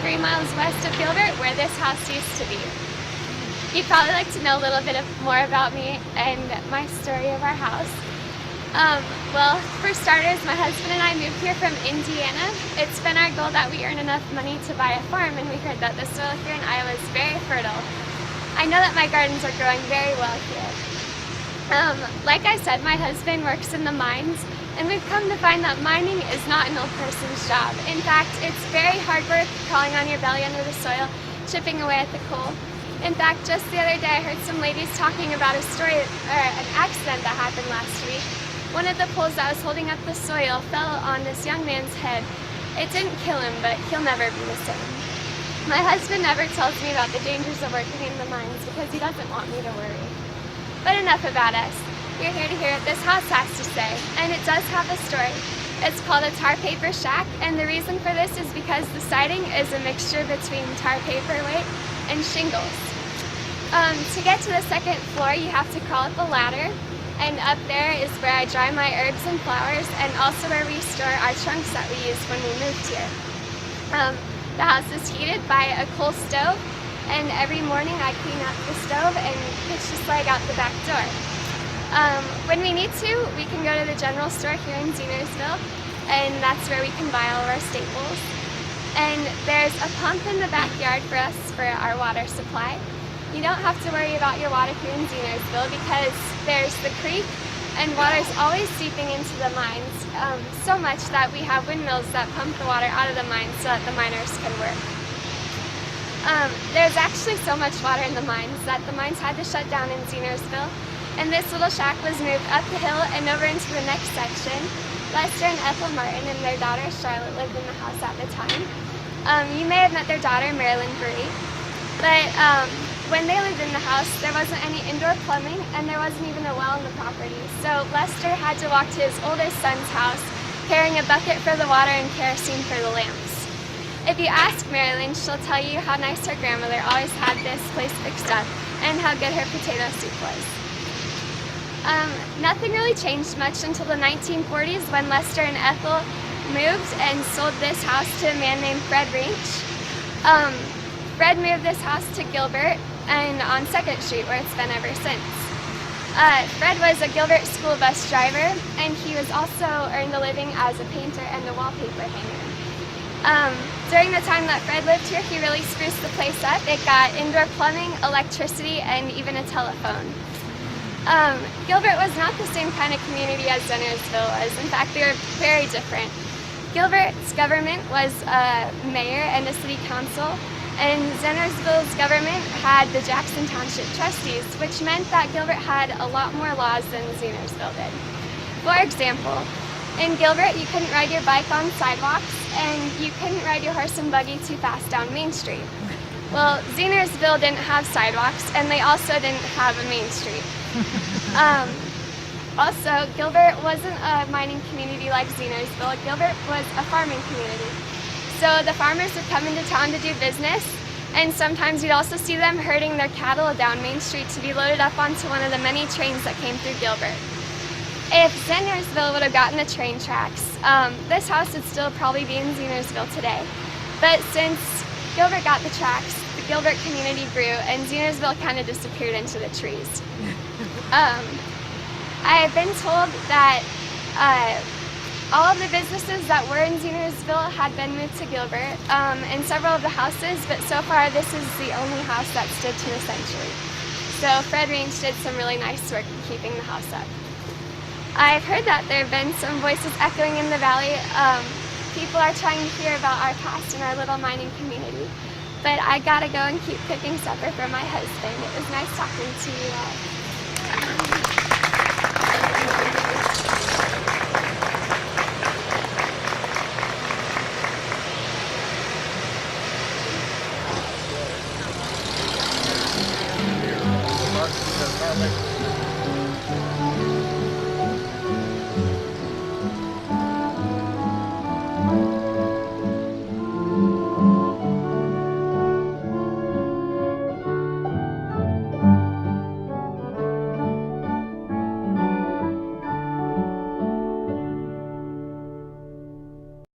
3 miles west of Gilbert, where this house used to be. You'd probably like to know a little bit more about me and my story of our house. Well, for starters, my husband and I moved here from Indiana. It's been our goal that we earn enough money to buy a farm, and we heard that the soil here in Iowa is very fertile. I know that my gardens are growing very well here. Like I said, my husband works in the mines, and we've come to find that mining is not an old person's job. In fact, it's very hard work crawling on your belly under the soil, chipping away at the coal. In fact, just the other day I heard some ladies talking about an accident that happened last week. One of the poles that was holding up the soil fell on this young man's head. It didn't kill him, but he'll never be the same. My husband never tells me about the dangers of working in the mines because he doesn't want me to worry. But enough about us. You're here to hear what this house has to say, and it does have a story. It's called a tar paper shack, and the reason for this is because the siding is a mixture between tar paper weight and shingles. To get to the second floor, you have to crawl up a ladder, and up there is where I dry my herbs and flowers, and also where we store our trunks that we used when we moved here. The house is heated by a coal stove, and every morning I clean up the stove and pitch the slag out the back door. When we need to, we can go to the general store here in Zenersville, and that's where we can buy all of our staples. And there's a pump in the backyard for us for our water supply. You don't have to worry about your water here in Zenersville because there's the creek, and water's always seeping into the mines, so much that we have windmills that pump the water out of the mines so that the miners can work. There's actually so much water in the mines that the mines had to shut down in Zenersville, and this little shack was moved up the hill and over into the next section. Lester and Ethel Martin and their daughter Charlotte lived in the house at the time. You may have met their daughter Marilyn Bree, but when they lived in the house, there wasn't any indoor plumbing and there wasn't even a well on the property. So Lester had to walk to his oldest son's house carrying a bucket for the water and kerosene for the lamps. If you ask Marilyn, she'll tell you how nice her grandmother always had this place fixed up and how good her potato soup was. Nothing really changed much until the 1940s when Lester and Ethel moved and sold this house to a man named Fred Rinch. Fred moved this house to Gilbert and on 2nd Street, where it's been ever since. Fred was a Gilbert school bus driver, and he was also earned a living as a painter and a wallpaper hanger. During the time that Fred lived here, he really spruced the place up. It got indoor plumbing, electricity, and even a telephone. Gilbert was not the same kind of community as Zenersville was. In fact, they were very different. Gilbert's government was a mayor and a city council, and Zenersville's government had the Jackson Township Trustees, which meant that Gilbert had a lot more laws than Zenersville did. For example, in Gilbert, you couldn't ride your bike on sidewalks, and you couldn't ride your horse and buggy too fast down Main Street. Well, Zenersville didn't have sidewalks, and they also didn't have a Main Street. Also, Gilbert wasn't a mining community like Zenersville. Gilbert was a farming community. So the farmers would come into town to do business, and sometimes you'd also see them herding their cattle down Main Street to be loaded up onto one of the many trains that came through Gilbert. If Zenersville would have gotten the train tracks, this house would still probably be in Zenersville today. But since Gilbert got the tracks, the Gilbert community grew, and Zenersville kind of disappeared into the trees. I've been told that all of the businesses that were in Zenersville had been moved to Gilbert, and several of the houses, but so far this is the only house that stood to a century. So Fred Range did some really nice work in keeping the house up. I've heard that there have been some voices echoing in the valley. People are trying to hear about our past in our little mining community. But I gotta go and keep cooking supper for my husband. It was nice talking to you all.